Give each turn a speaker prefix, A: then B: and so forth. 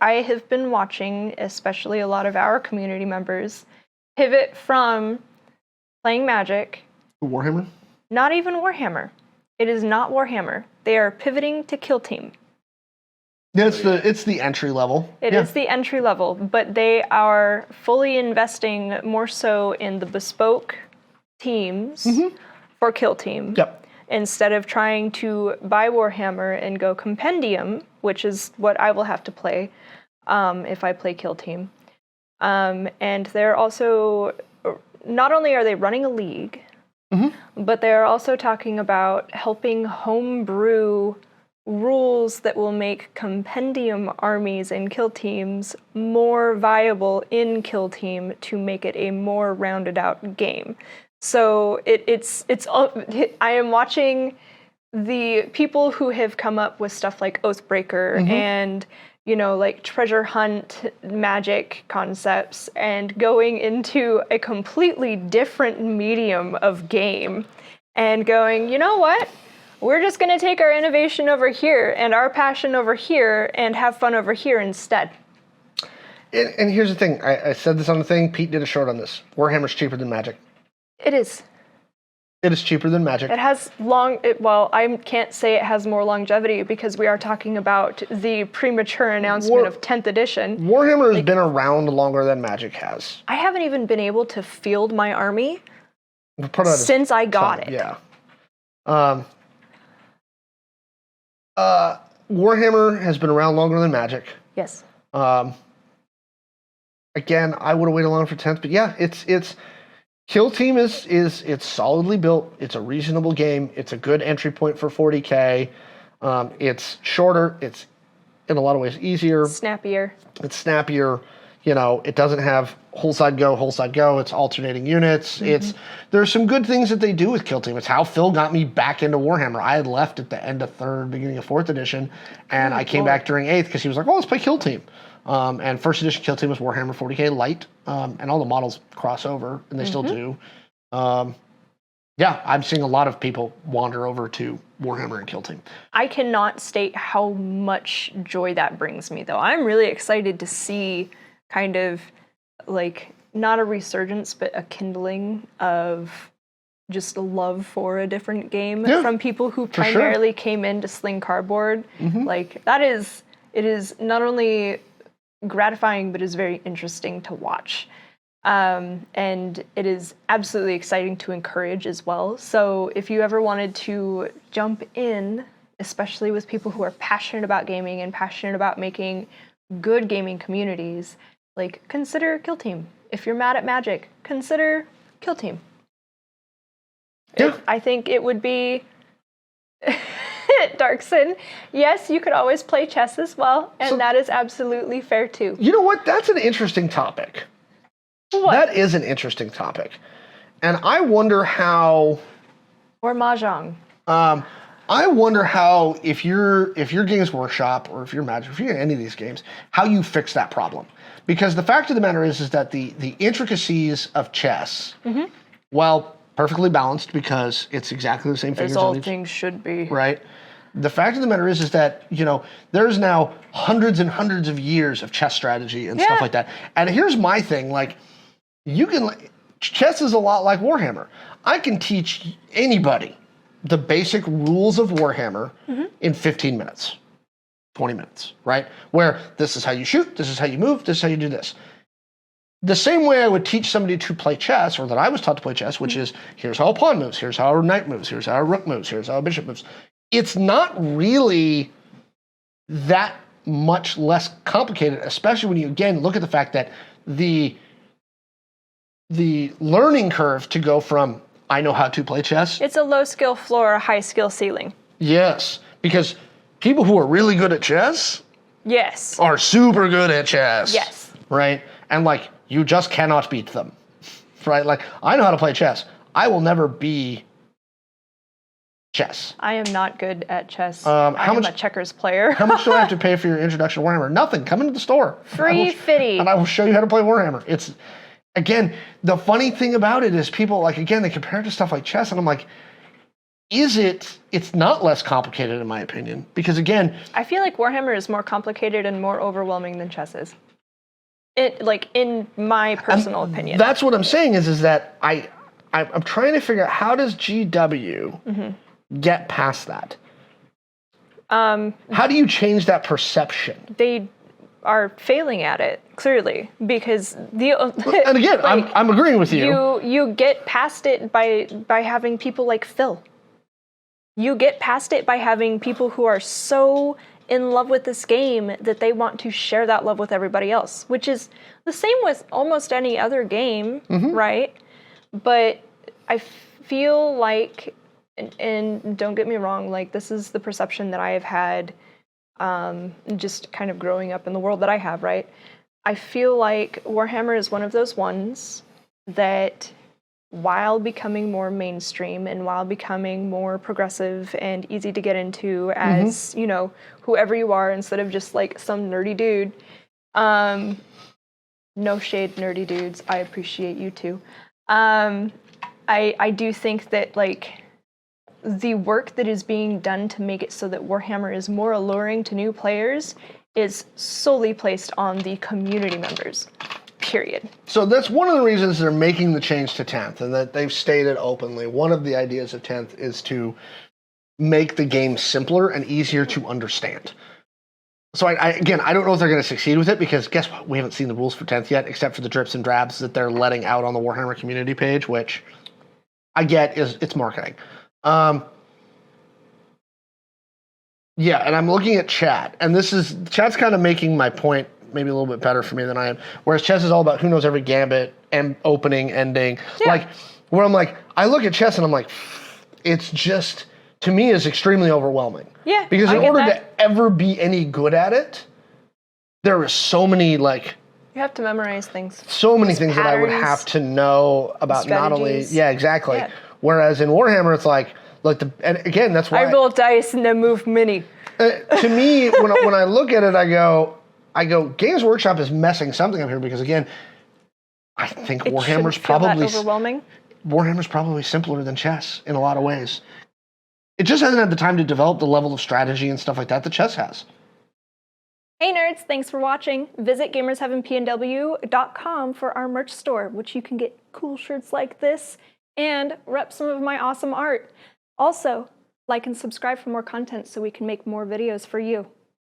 A: I have been watching, especially a lot of our community members, pivot from playing Magic.
B: Warhammer?
A: Not even Warhammer. It is not Warhammer. They are pivoting to Kill Team.
B: Yeah, it's the entry level.
A: It is the entry level, but they are fully investing more so in the bespoke teams for Kill Team.
B: Yep.
A: Instead of trying to buy Warhammer and go Compendium, which is what I will have to play if I play Kill Team. And they're also, not only are they running a league, but they're also talking about helping homebrew rules that will make Compendium armies and Kill Teams more viable in Kill Team to make it a more rounded out game. So I am watching the people who have come up with stuff like Oathbreaker and, you know, like treasure hunt magic concepts and going into a completely different medium of game and going, you know what? We're just going to take our innovation over here and our passion over here and have fun over here instead.
B: And here's the thing. I said this on the thing. Pete did a short on this. Warhammer's cheaper than Magic.
A: It is.
B: It is cheaper than Magic.
A: It has well, I can't say it has more longevity because we are talking about the premature announcement of 10th edition.
B: Warhammer has been around longer than Magic has.
A: I haven't even been able to field my army
B: since
A: I got it.
B: Yeah. Warhammer has been around longer than Magic.
A: Yes.
B: Again, I would have waited longer for 10th, but yeah, it's Kill Team is it's solidly built. It's a reasonable game. It's a good entry point for 40K. It's shorter. It's in a lot of ways easier.
A: Snappier.
B: It's snappier. You know, it doesn't have whole side go. It's alternating units. There's some good things that they do with Kill Team. It's how Phil got me back into Warhammer. I had left at the end of 3rd, beginning of 4th edition, and I came back during 8th because he was like, "Oh, let's play Kill Team." And 1st edition Kill Team was Warhammer 40K Light, and all the models cross over, and they still do. Yeah, I'm seeing a lot of people wander over to Warhammer and Kill Team.
A: I cannot state how much joy that brings me, though. I'm really excited to see kind of like not a resurgence, but a kindling of just a love for a different game from people who primarily came in to sling cardboard. Like it is not only gratifying, but is very interesting to watch. And it is absolutely exciting to encourage as well. So if you ever wanted to jump in, especially with people who are passionate about gaming and passionate about making good gaming communities, like consider Kill Team. If you're mad at Magic, consider Kill Team.
B: Yeah.
A: I think it would be Darkson. Yes, you could always play chess as well, and that is absolutely fair too.
B: You know what? That's an interesting topic.
A: What?
B: That is an interesting topic. And I wonder how...
A: Or Mahjong.
B: I wonder how, if you're Games Workshop, or if you're Magic, if you're in any of these games, how you fix that problem. Because the fact of the matter is that the intricacies of chess, while perfectly balanced because it's exactly the same figures.
A: As all things should be.
B: Right? The fact of the matter is that, you know, there's now hundreds and hundreds of years of chess strategy and stuff like that. And here's my thing, like, chess is a lot like Warhammer. I can teach anybody the basic rules of Warhammer in 15 minutes, 20 minutes, right? Where this is how you shoot, this is how you move, this is how you do this. The same way I would teach somebody to play chess, or that I was taught to play chess, which is, here's how a pawn moves, here's how a knight moves, here's how a rook moves, here's how a bishop moves. It's not really that much less complicated, especially when you, again, look at the fact that the learning curve to go from, I know how to play chess.
A: It's a low skill floor, a high skill ceiling.
B: Yes, because people who are really good at chess are super good at chess.
A: Yes.
B: Right? And like, you just cannot beat them. Right? Like, I know how to play chess. I will never be chess.
A: I am not good at chess.
B: I'm
A: a checkers player.
B: How much do I have to pay for your introduction to Warhammer? Nothing. Come into the store.
A: Free fitty.
B: And I will show you how to play Warhammer. It's, again, the funny thing about it is people, like, again, they compare it to stuff like chess, and I'm like, it's not less complicated in my opinion, because again,
A: I feel like Warhammer is more complicated and more overwhelming than chess is. In my personal opinion.
B: That's what I'm saying is that I'm trying to figure out, how does GW get past that? How do you change that perception?
A: They are failing at it, clearly, because
B: and again, I'm agreeing with you.
A: You get past it by having people like Phil. You get past it by having people who are so in love with this game that they want to share that love with everybody else, which is the same with almost any other game, right? But I feel like, and don't get me wrong, like this is the perception that I have had just kind of growing up in the world that I have, right? I feel like Warhammer is one of those ones that, while becoming more mainstream and while becoming more progressive and easy to get into as, you know, whoever you are, instead of just like some nerdy dude, no shade, nerdy dudes, I appreciate you too. I do think that like the work that is being done to make it so that Warhammer is more alluring to new players is solely placed on the community members. Period.
B: So that's one of the reasons they're making the change to 10th, and that they've stated openly. One of the ideas of 10th is to make the game simpler and easier to understand. So again, I don't know if they're going to succeed with it, because guess what? We haven't seen the rules for 10th yet, except for the drips and drabs that they're letting out on the Warhammer community page, which I get it's marketing. Yeah, and I'm looking at chat, and chat's kind of making my point maybe a little bit better for me than I am. Whereas chess is all about who knows every gambit and opening, ending. Yeah. Like, where I'm like, I look at chess and I'm like, it's just, to me, is extremely overwhelming.
A: Yeah.
B: Because in order to ever be any good at it, there are so many, like,
A: you have to memorize things.
B: So many things that I would have to know about
A: strategies.
B: Not only, yeah, exactly. Yeah. Whereas in Warhammer, it's like and again, that's why
A: I roll dice and then move mini.
B: To me, when I look at it, I go, Games Workshop is messing something up here, because again, I think Warhammer's probably
A: overwhelming.
B: Warhammer's probably simpler than chess in a lot of ways. It just hasn't had the time to develop the level of strategy and stuff like that chess has.
A: Hey nerds, thanks for watching. Visit gamersheavenpnw.com for our merch store, which you can get cool shirts like this and rep some of my awesome art. Also, like and subscribe for more content so we can make more videos for you.